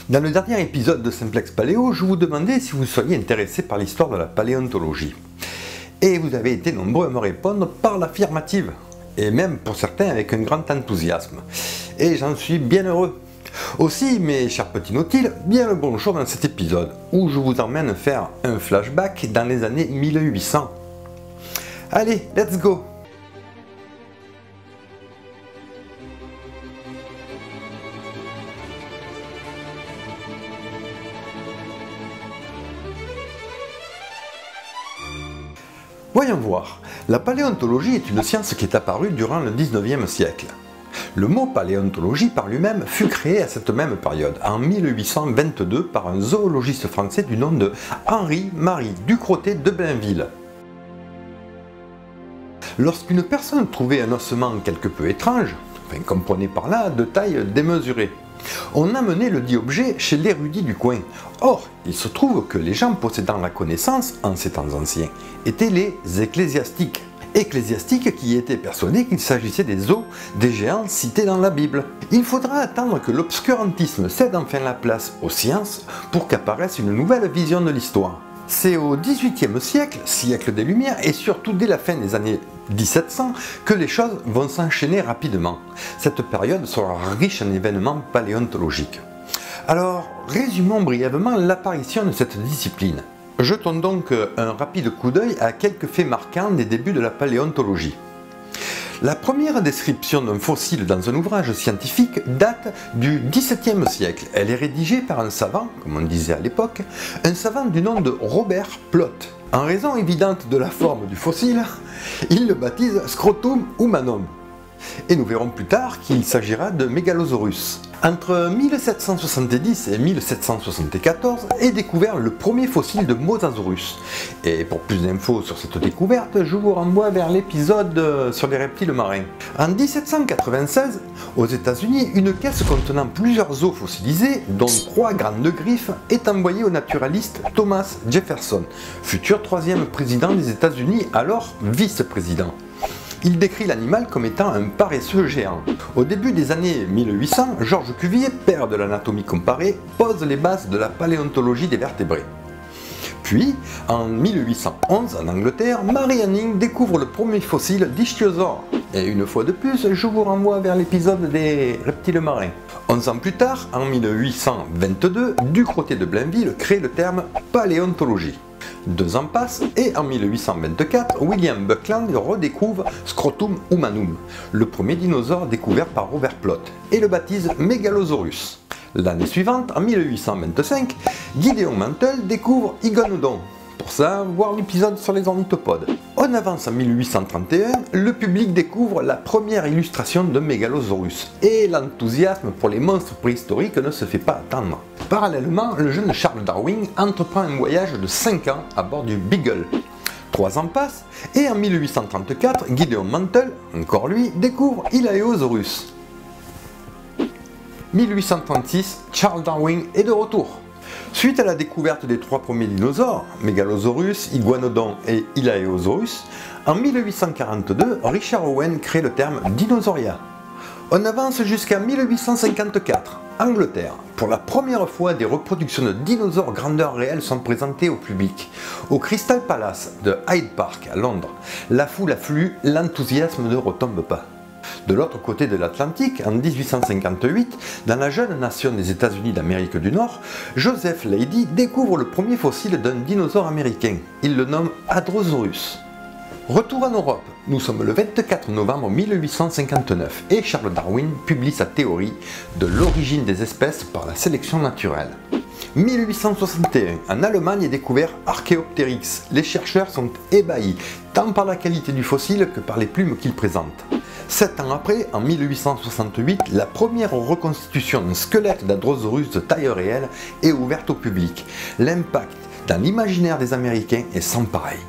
Dans le dernier épisode de Simplex Paléo, je vous demandais si vous seriez intéressé par l'histoire de la paléontologie. Et vous avez été nombreux à me répondre par l'affirmative, et même pour certains avec un grand enthousiasme. Et j'en suis bien heureux. Aussi, mes chers petits nautiles, bien le bonjour dans cet épisode, où je vous emmène faire un flashback dans les années 1800. Allez, let's go! Voyons voir, la paléontologie est une science qui est apparue durant le 19e siècle. Le mot paléontologie par lui-même fut créé à cette même période, en 1822, par un zoologiste français du nom de Henri-Marie Ducrotay de Blainville. Lorsqu'une personne trouvait un ossement quelque peu étrange, comprenez par là de taille démesurée, on amenait le dit objet chez l'érudit du coin. Or, il se trouve que les gens possédant la connaissance, en ces temps anciens, étaient les ecclésiastiques. Ecclésiastiques qui étaient persuadés qu'il s'agissait des os des géants cités dans la Bible. Il faudra attendre que l'obscurantisme cède enfin la place aux sciences pour qu'apparaisse une nouvelle vision de l'histoire. C'est au XVIIIe siècle, siècle des Lumières, et surtout dès la fin des années 1700, que les choses vont s'enchaîner rapidement. Cette période sera riche en événements paléontologiques. Alors, résumons brièvement l'apparition de cette discipline. Jetons donc un rapide coup d'œil à quelques faits marquants des débuts de la paléontologie. La première description d'un fossile dans un ouvrage scientifique date du XVIIe siècle. Elle est rédigée par un savant, comme on disait à l'époque, un savant du nom de Robert Plot. En raison évidente de la forme du fossile, il le baptise Scrotum humanum. Et nous verrons plus tard qu'il s'agira de Megalosaurus. Entre 1770 et 1774 est découvert le premier fossile de Mosasaurus. Et pour plus d'infos sur cette découverte, je vous renvoie vers l'épisode sur les reptiles marins. En 1796, aux États-Unis, une caisse contenant plusieurs os fossilisés, dont 3 grandes griffes, est envoyée au naturaliste Thomas Jefferson, futur 3e président des États-Unis, alors vice-président. Il décrit l'animal comme étant un paresseux géant. Au début des années 1800, Georges Cuvier, père de l'anatomie comparée, pose les bases de la paléontologie des vertébrés. Puis, en 1811, en Angleterre, Mary Anning découvre le premier fossile d'ichthyosaure. Et une fois de plus, je vous renvoie vers l'épisode des reptiles marins. 11 ans plus tard, en 1822, Ducrotay de Blainville crée le terme paléontologie. 2 ans passent et en 1824, William Buckland redécouvre Scrotum humanum, le premier dinosaure découvert par Robert Plot, et le baptise Megalosaurus. L'année suivante, en 1825, Gideon Mantell découvre Iguanodon. Pour ça, voir l'épisode sur les ornithopodes. On avance en 1831, le public découvre la première illustration de Megalosaurus, et l'enthousiasme pour les monstres préhistoriques ne se fait pas attendre. Parallèlement, le jeune Charles Darwin entreprend un voyage de 5 ans à bord du Beagle. 3 ans passent, et en 1834, Gideon Mantell, encore lui, découvre Elaeosaurus. 1836, Charles Darwin est de retour. Suite à la découverte des 3 premiers dinosaures, Megalosaurus, Iguanodon et Elaeosaurus, en 1842, Richard Owen crée le terme dinosauria. On avance jusqu'à 1854, Angleterre. Pour la première fois, des reproductions de dinosaures grandeur réelle sont présentées au public, au Crystal Palace de Hyde Park à Londres. La foule afflue, l'enthousiasme ne retombe pas. De l'autre côté de l'Atlantique, en 1858, dans la jeune nation des États-Unis d'Amérique du Nord, Joseph Leidy découvre le premier fossile d'un dinosaure américain. Il le nomme Hadrosaurus. Retour en Europe, nous sommes le 24 novembre 1859 et Charles Darwin publie sa théorie de l'origine des espèces par la sélection naturelle. 1861, en Allemagne est découvert Archaeopteryx. Les chercheurs sont ébahis, tant par la qualité du fossile que par les plumes qu'il présente. 7 ans après, en 1868, la première reconstitution d'un squelette d'Hadrosaurus de taille réelle est ouverte au public. L'impact dans l'imaginaire des Américains est sans pareil.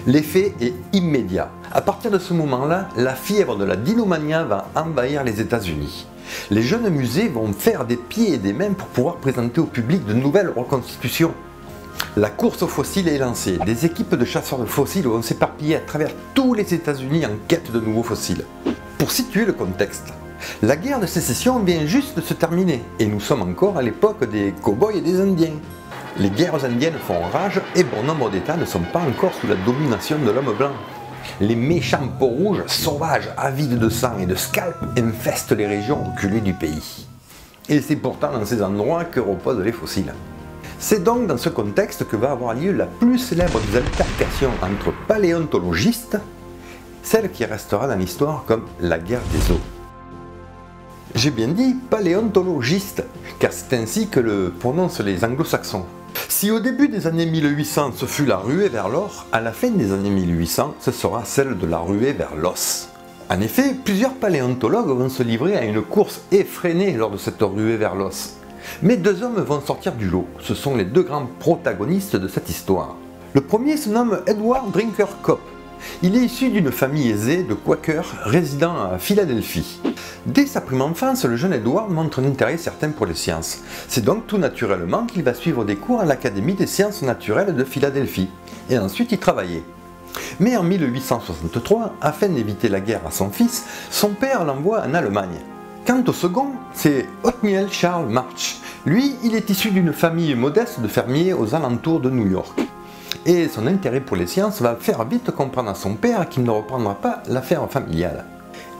L'effet est immédiat. À partir de ce moment-là, la fièvre de la dinomania va envahir les États-Unis. Les jeunes musées vont faire des pieds et des mains pour pouvoir présenter au public de nouvelles reconstitutions. La course aux fossiles est lancée. Des équipes de chasseurs de fossiles vont s'éparpiller à travers tous les États-Unis en quête de nouveaux fossiles. Pour situer le contexte, La guerre de sécession vient juste de se terminer et nous sommes encore à l'époque des cow-boys et des Indiens. Les guerres indiennes font rage et bon nombre d'États ne sont pas encore sous la domination de l'homme blanc. Les méchants peaux-rouges, sauvages, avides de sang et de scalps, infestent les régions reculées du pays. Et c'est pourtant dans ces endroits que reposent les fossiles. C'est donc dans ce contexte que va avoir lieu la plus célèbre des altercations entre paléontologistes, celle qui restera dans l'histoire comme la guerre des os. J'ai bien dit paléontologiste, car c'est ainsi que le prononcent les anglo-saxons. Si au début des années 1800 ce fut la ruée vers l'or, à la fin des années 1800 ce sera celle de la ruée vers l'os. En effet, plusieurs paléontologues vont se livrer à une course effrénée lors de cette ruée vers l'os. Mais deux hommes vont sortir du lot, ce sont les deux grands protagonistes de cette histoire. Le premier se nomme Edward Drinker Cope. Il est issu d'une famille aisée de Quakers résidant à Philadelphie. Dès sa prime enfance, le jeune Edward montre un intérêt certain pour les sciences. C'est donc tout naturellement qu'il va suivre des cours à l'Académie des sciences naturelles de Philadelphie, et ensuite y travailler. Mais en 1863, afin d'éviter la guerre à son fils, son père l'envoie en Allemagne. Quant au second, c'est Othniel Charles March. Lui, il est issu d'une famille modeste de fermiers aux alentours de New York. Et son intérêt pour les sciences va faire vite comprendre à son père qu'il ne reprendra pas l'affaire familiale.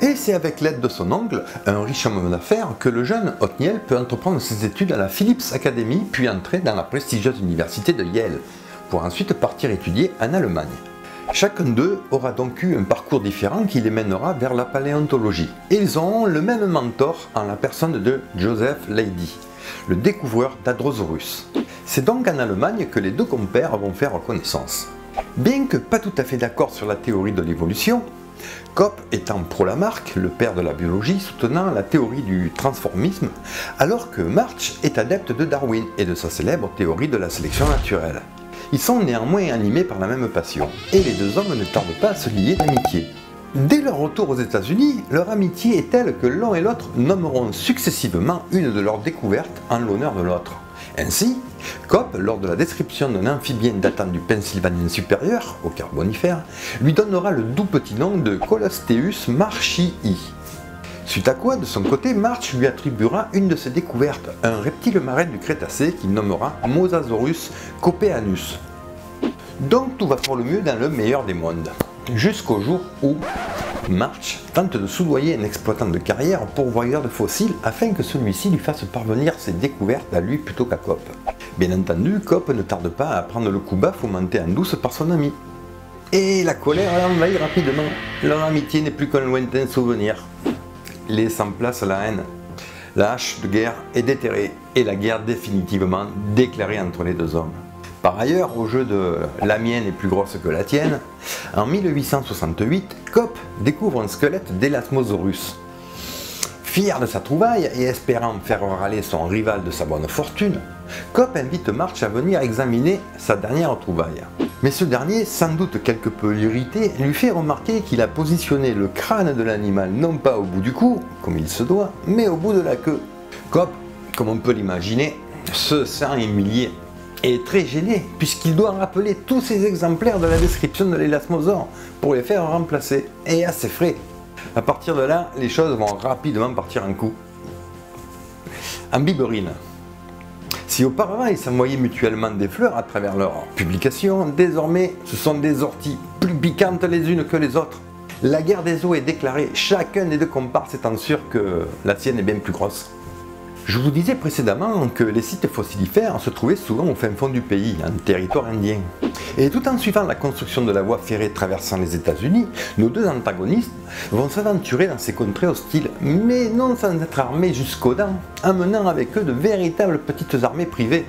Et c'est avec l'aide de son oncle, un riche homme d'affaires, que le jeune Othniel peut entreprendre ses études à la Phillips Academy, puis entrer dans la prestigieuse université de Yale, pour ensuite partir étudier en Allemagne. Chacun d'eux aura donc eu un parcours différent qui les mènera vers la paléontologie. Et ils auront le même mentor en la personne de Joseph Leidy, le découvreur d'Hadrosaurus. C'est donc en Allemagne que les deux compères vont faire connaissance. Bien que pas tout à fait d'accord sur la théorie de l'évolution, Cope étant pro-Lamarck, le père de la biologie, soutenant la théorie du transformisme, alors que March est adepte de Darwin et de sa célèbre théorie de la sélection naturelle. Ils sont néanmoins animés par la même passion, et les deux hommes ne tardent pas à se lier d'amitié. Dès leur retour aux États-Unis, leur amitié est telle que l'un et l'autre nommeront successivement une de leurs découvertes en l'honneur de l'autre. Ainsi, Cope, lors de la description d'un amphibien datant du Pennsylvanien supérieur, au Carbonifère, lui donnera le doux petit nom de Colasteus marchii. Suite à quoi, de son côté, March lui attribuera une de ses découvertes, un reptile marin du Crétacé qu'il nommera Mosasaurus copeanus. Donc tout va pour le mieux dans le meilleur des mondes. Jusqu'au jour où March tente de soudoyer un exploitant de carrière pourvoyeur de fossiles afin que celui-ci lui fasse parvenir ses découvertes à lui plutôt qu'à Cope. Bien entendu, Cope ne tarde pas à prendre le coup bas fomenté en douce par son ami. Et la colère l'envahit rapidement. Leur amitié n'est plus qu'un lointain souvenir, laissant place à la haine. La hache de guerre est déterrée et la guerre définitivement déclarée entre les deux hommes. Par ailleurs, au jeu de « la mienne est plus grosse que la tienne », en 1868, Cope découvre un squelette d'Elasmosaurus. Fier de sa trouvaille et espérant faire râler son rival de sa bonne fortune, Cope invite March à venir examiner sa dernière trouvaille. Mais ce dernier, sans doute quelque peu irrité, lui fait remarquer qu'il a positionné le crâne de l'animal non pas au bout du cou, comme il se doit, mais au bout de la queue. Cope, comme on peut l'imaginer, se sent humilié et très gêné, puisqu'il doit rappeler tous ces exemplaires de la description de l'élasmosaure pour les faire remplacer, et à ses frais. À partir de là, les choses vont rapidement partir en coups. En biberine. Si auparavant ils s'envoyaient mutuellement des fleurs à travers leurs publications, désormais ce sont des orties plus piquantes les unes que les autres. La guerre des os est déclarée, chacun des deux comparses étant sûr que la sienne est bien plus grosse. Je vous disais précédemment que les sites fossilifères se trouvaient souvent au fin fond du pays, en territoire indien. Et tout en suivant la construction de la voie ferrée traversant les États-Unis, nos deux antagonistes vont s'aventurer dans ces contrées hostiles, mais non sans être armés jusqu'aux dents, amenant avec eux de véritables petites armées privées,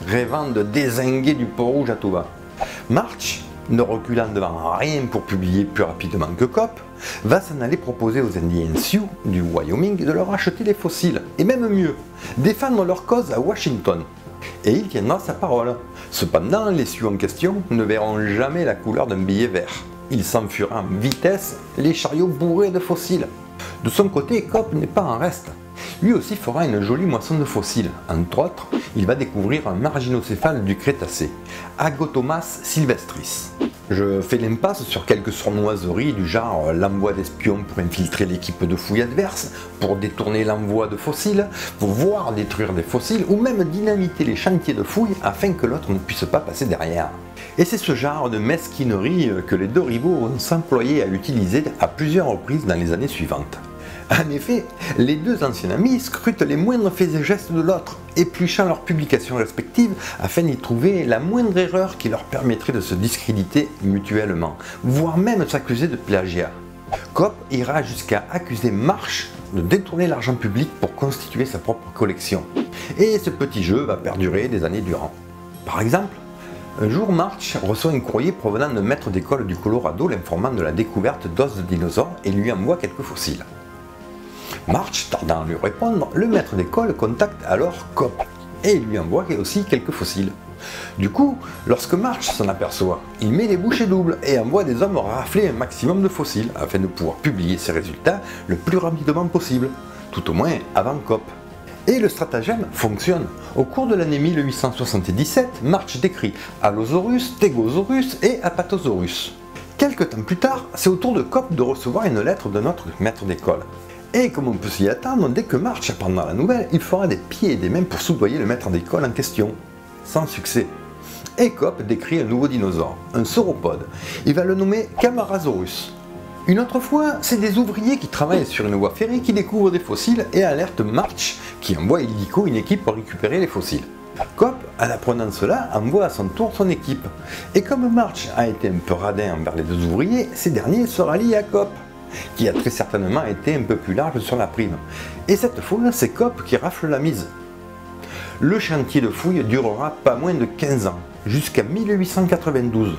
rêvant de dézinguer du Peau-Rouge à tout va. March, ne reculant devant rien pour publier plus rapidement que Cope, va s'en aller proposer aux Indiens Sioux du Wyoming de leur acheter des fossiles, et même mieux, défendre leur cause à Washington. Et il tiendra sa parole. Cependant, les Sioux en question ne verront jamais la couleur d'un billet vert. Il s'enfuira en vitesse, les chariots bourrés de fossiles. De son côté, Cope n'est pas en reste. lui aussi fera une jolie moisson de fossiles. Entre autres, il va découvrir un marginocéphale du Crétacé, Agotomas sylvestris. Je fais l'impasse sur quelques sournoiseries du genre l'envoi d'espions pour infiltrer l'équipe de fouilles adverse, pour détourner l'envoi de fossiles, pour voir détruire des fossiles ou même dynamiter les chantiers de fouilles afin que l'autre ne puisse pas passer derrière. Et c'est ce genre de mesquinerie que les deux rivaux vont s'employer à utiliser à plusieurs reprises dans les années suivantes. En effet, les deux anciens amis scrutent les moindres faits et gestes de l'autre, épluchant leurs publications respectives afin d'y trouver la moindre erreur qui leur permettrait de se discréditer mutuellement, voire même s'accuser de plagiat. Cope ira jusqu'à accuser March de détourner l'argent public pour constituer sa propre collection. Et ce petit jeu va perdurer des années durant. Par exemple, un jour, March reçoit un courrier provenant d'un maître d'école du Colorado l'informant de la découverte d'os de dinosaures et lui envoie quelques fossiles. March, tardant à lui répondre, le maître d'école contacte alors Cope et lui envoie aussi quelques fossiles. Du coup, lorsque March s'en aperçoit, il met les bouchées doubles et envoie des hommes rafler un maximum de fossiles afin de pouvoir publier ses résultats le plus rapidement possible, tout au moins avant Cope. Et le stratagème fonctionne. Au cours de l'année 1877, March décrit Allosaurus, Stegosaurus et Apatosaurus. Quelque temps plus tard, c'est au tour de Cope de recevoir une lettre de notre maître d'école. Et comme on peut s'y attendre, dès que March apprendra la nouvelle, il fera des pieds et des mains pour soudoyer le maître d'école en question. Sans succès. Et Cope décrit un nouveau dinosaure, un sauropode. Il va le nommer Camarasaurus. Une autre fois, c'est des ouvriers qui travaillent sur une voie ferrée qui découvrent des fossiles et alertent March, qui envoie illico une équipe pour récupérer les fossiles. Cope, en apprenant cela, envoie à son tour son équipe. Et comme March a été un peu radin envers les deux ouvriers, ces derniers se rallient à Cope, qui a très certainement été un peu plus large sur la prime. Et cette fois, c'est Cope qui rafle la mise. Le chantier de fouilles durera pas moins de 15 ans, jusqu'à 1892.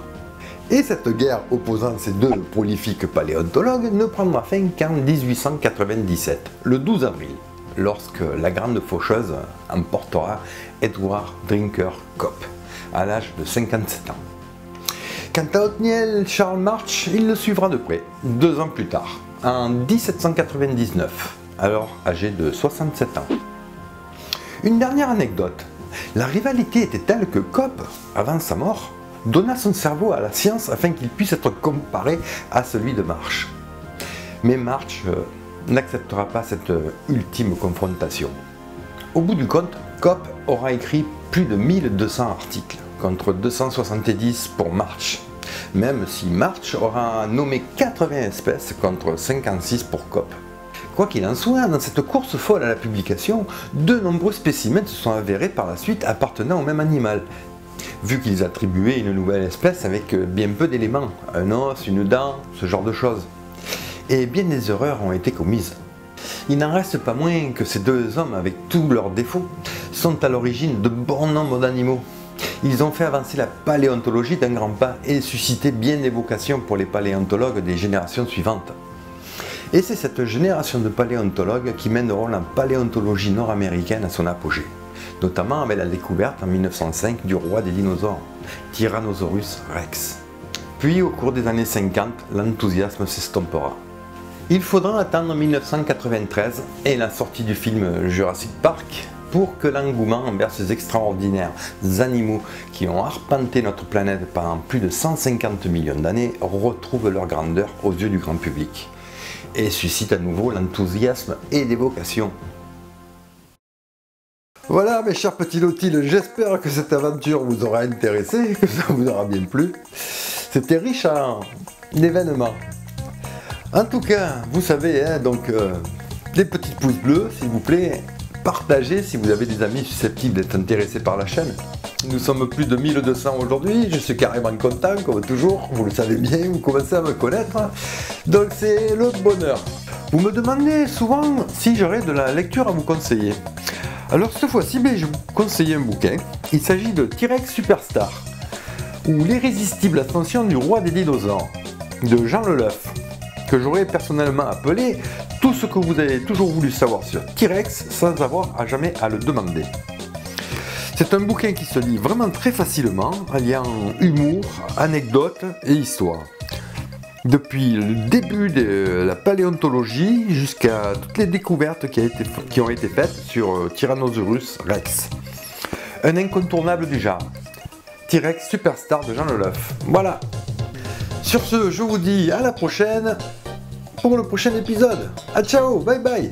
Et cette guerre opposant ces deux prolifiques paléontologues ne prendra fin qu'en 1897, le 12 avril, lorsque la grande faucheuse emportera Edward Drinker Cope, à l'âge de 57 ans. Quant à Othniel Charles March, il le suivra de près, 2 ans plus tard, en 1799, alors âgé de 67 ans. Une dernière anecdote, la rivalité était telle que Cope, avant sa mort, donna son cerveau à la science afin qu'il puisse être comparé à celui de March. Mais March n'acceptera pas cette ultime confrontation. Au bout du compte, Cope aura écrit plus de 1200 articles, contre 270 pour March, même si March aura nommé 80 espèces contre 56 pour Cope. Quoi qu'il en soit, dans cette course folle à la publication, de nombreux spécimens se sont avérés par la suite appartenant au même animal, vu qu'ils attribuaient une nouvelle espèce avec bien peu d'éléments, un os, une dent, ce genre de choses. Et bien des erreurs ont été commises. Il n'en reste pas moins que ces deux hommes, avec tous leurs défauts, sont à l'origine de bon nombre d'animaux. Ils ont fait avancer la paléontologie d'un grand pas et suscité bien des vocations pour les paléontologues des générations suivantes. Et c'est cette génération de paléontologues qui mèneront la paléontologie nord-américaine à son apogée, notamment avec la découverte en 1905 du roi des dinosaures, Tyrannosaurus rex. Puis au cours des années 50, l'enthousiasme s'estompera. Il faudra attendre 1993 et la sortie du film Jurassic Park pour que l'engouement envers ces extraordinaires animaux qui ont arpenté notre planète pendant plus de 150 millions d'années retrouve leur grandeur aux yeux du grand public et suscite à nouveau l'enthousiasme et des vocations. Voilà mes chers petits nautiles, j'espère que cette aventure vous aura intéressé, que ça vous aura bien plu. C'était riche en événements. En tout cas, vous savez, des petits pouces bleus, s'il vous plaît, partagez si vous avez des amis susceptibles d'être intéressés par la chaîne. Nous sommes plus de 1200 aujourd'hui, je suis carrément content, comme toujours, vous le savez bien, vous commencez à me connaître, donc c'est le bonheur. Vous me demandez souvent si j'aurais de la lecture à vous conseiller. Alors cette fois-ci, je vous conseille un bouquin, il s'agit de T-Rex Superstar, ou L'irrésistible ascension du roi des dinosaures, de Jean Leleuf, que j'aurais personnellement appelé tout ce que vous avez toujours voulu savoir sur T-Rex sans avoir à jamais à le demander. C'est un bouquin qui se lit vraiment très facilement, alliant humour, anecdotes et histoire. Depuis le début de la paléontologie jusqu'à toutes les découvertes qui ont été faites sur Tyrannosaurus Rex. Un incontournable du genre. T-Rex superstar de Jean Leloeuf. Voilà. Sur ce, je vous dis à la prochaine pour le prochain épisode. A ciao, bye bye.